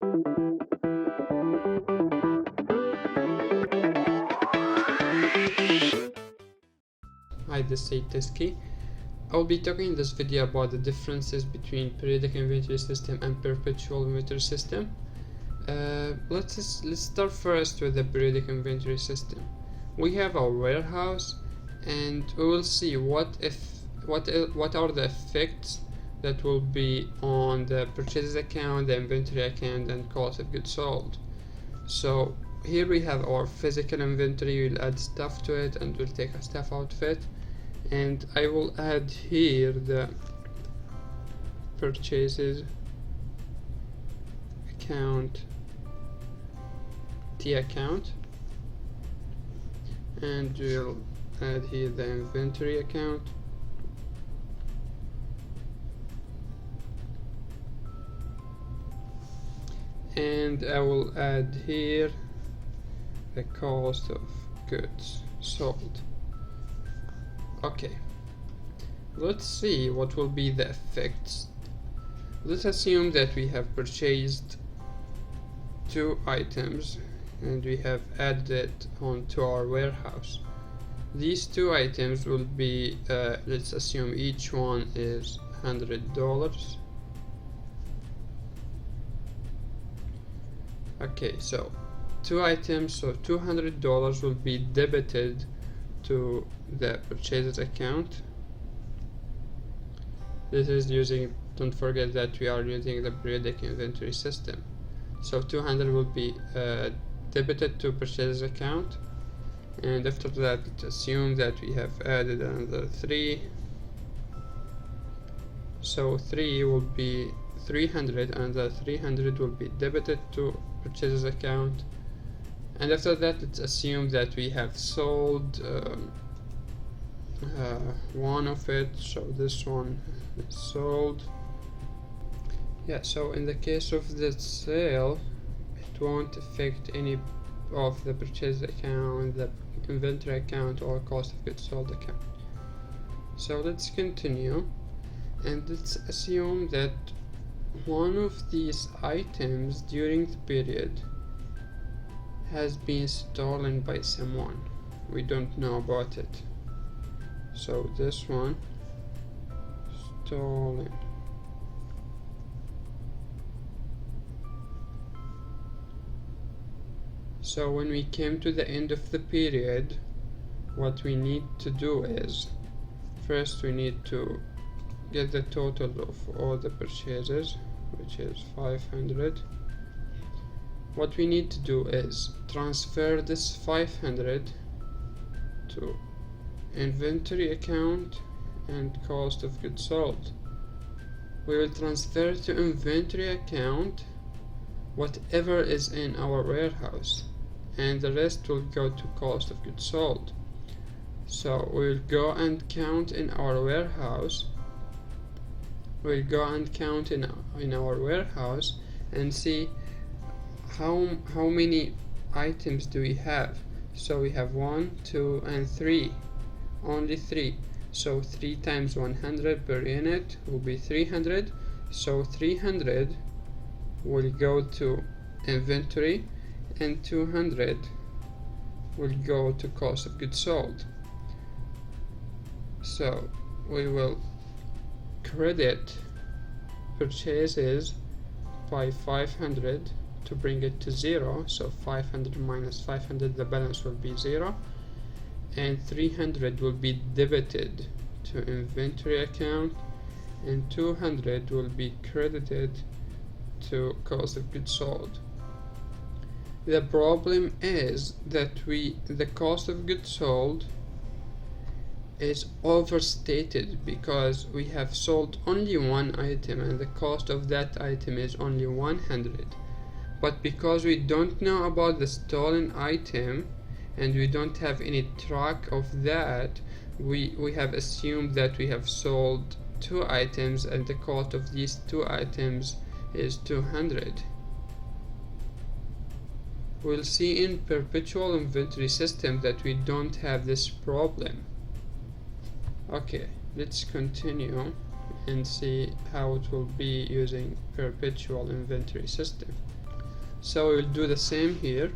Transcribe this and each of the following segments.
Hi, this is Saeed Teskie. I will be talking in this video about the differences between periodic inventory system and perpetual inventory system. Let's start first with the periodic inventory system. We have our warehouse, and we will see what are the effects that will be on the purchases account, the inventory account, and cost of goods sold. So here we have our physical inventory. We'll add stuff to it, and we'll take a stuff out of it. And I will add here the purchases account, T account, and we'll add here the inventory account, and I will add here the cost of goods sold. Okay, let's see what will be the effects. Let's assume that we have purchased 2 items and we have added it onto our warehouse. These 2 items will be, let's assume each one is $100. Okay, so 2 items, so $200 will be debited to the purchases account. This is using, don't forget that we are using the periodic inventory system. So 200 will be debited to purchases account, and after that let's assume that we have added another 3, so 3 will be 300, and the 300 will be debited to purchases account. And after that, let's assume that we have sold one of it, so this one is sold. Yeah, so in the case of the sale, it won't affect any of the purchase account, the inventory account, or cost of goods sold account. So let's continue, and let's assume that one of these items during the period has been stolen by someone. We don't know about it. So this one, stolen. So when we came to the end of the period, what we need to do is, first we need to get the total of all the purchases, which is 500. What we need to do is transfer this 500 to inventory account and cost of goods sold. We will transfer to inventory account whatever is in our warehouse, and the rest will go to cost of goods sold. So we'll go and count in our warehouse. We'll go and count in our warehouse and see how many items do we have. So we have 1, 2, and 3, only 3. So 3 times 100 per unit will be 300. So 300 will go to inventory, and 200 will go to cost of goods sold. So we will credit purchases by 500 to bring it to 0. So 500 minus 500, the balance will be 0, and 300 will be debited to inventory account, and 200 will be credited to cost of goods sold. The problem is that the cost of goods sold is overstated because we have sold only one item and the cost of that item is only 100. But because we don't know about the stolen item and we don't have any track of that, we have assumed that we have sold 2 items and the cost of these 2 items is 200. We'll see in perpetual inventory system that we don't have this problem. Okay, let's continue and see how it will be using perpetual inventory system. So we will do the same here.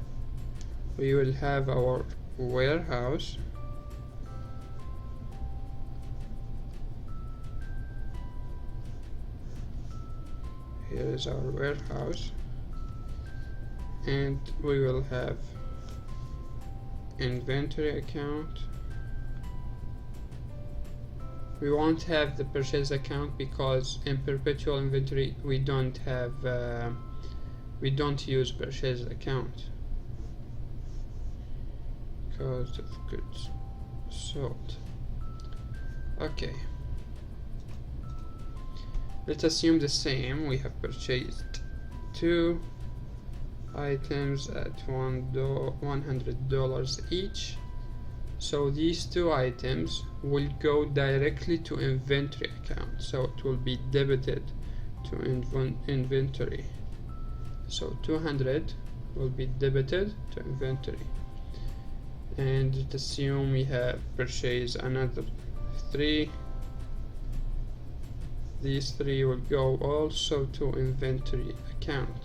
We will have our warehouse. Here is our warehouse, and we will have inventory account. We won't have the purchase account because in perpetual inventory we don't use purchase account. Cost of goods sold. Okay, let's assume the same. We have purchased 2 items at $100 each. So these 2 items will go directly to inventory account. So it will be debited to inventory. So 200 will be debited to inventory. And let's assume we have purchased another 3. These 3 will go also to inventory account.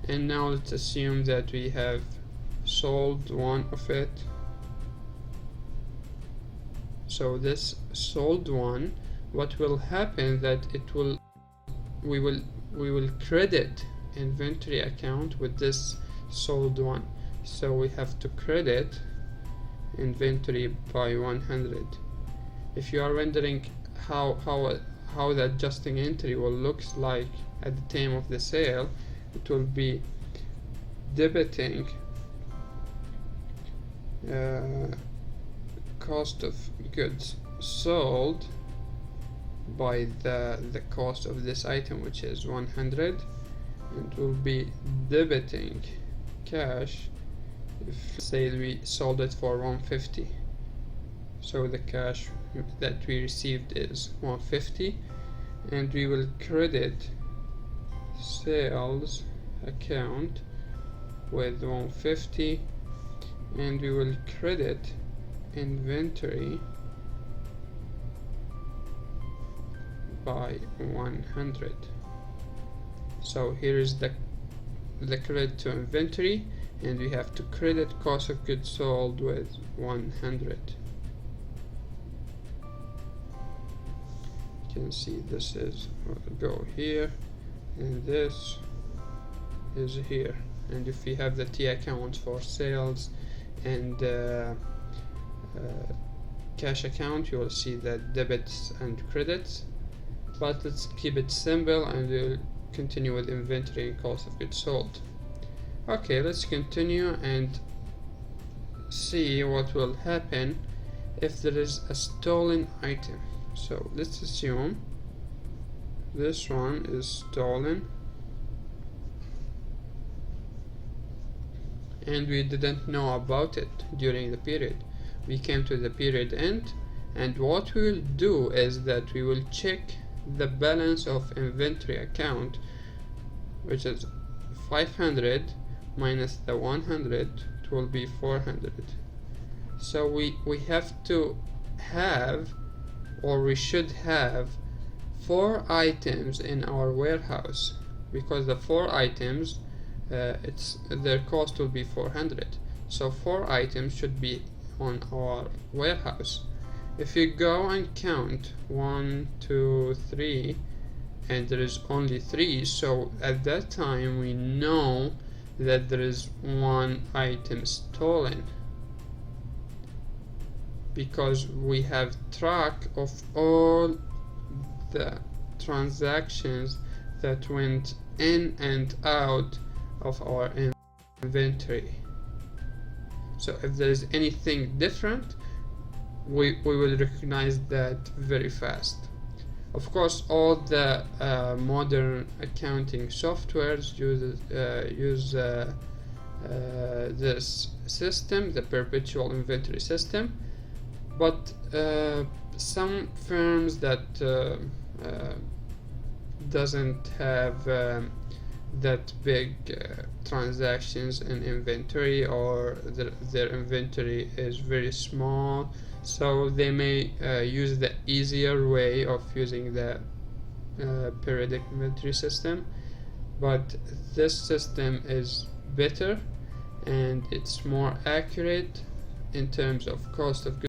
And now let's assume that we have sold 1 of it. So this sold 1, what will happen that we will credit inventory account with this sold 1. So we have to credit inventory by 100. If you are wondering how the adjusting entry will look like at the time of the sale, it will be debiting cost of goods sold by the cost of this item, which is 100, and will be debiting cash if, say, we sold it for 150. So the cash that we received is 150, and we will credit sales account with 150, and we will credit inventory by 100. So here is the credit to inventory, and we have to credit cost of goods sold with 100. You can see this is go here, and this is here. And if we have the T account for sales and cash account, you will see the debits and credits. But let's keep it simple, and we'll continue with inventory and cost of goods sold. Okay, let's continue and see what will happen if there is a stolen item. So let's assume this one is stolen, and we didn't know about it during the period. We came to the period end, and what we will do is that we will check the balance of inventory account, which is 500 minus the 100, it will be 400. So we have to have, or we should have, 4 items in our warehouse, because the 4 items their cost will be 400. So 4 items should be on our warehouse. If you go and count 1, 2, 3, and there is only 3, so at that time we know that there is 1 item stolen, because we have track of all the transactions that went in and out of our inventory. So if there is anything different, we will recognize that very fast. Of course, all the modern accounting softwares use this system, the perpetual inventory system, but some firms that doesn't have that big transactions in inventory, or their inventory is very small, so they may use the easier way of using the periodic inventory system. but this system is better and it's more accurate in terms of cost of goods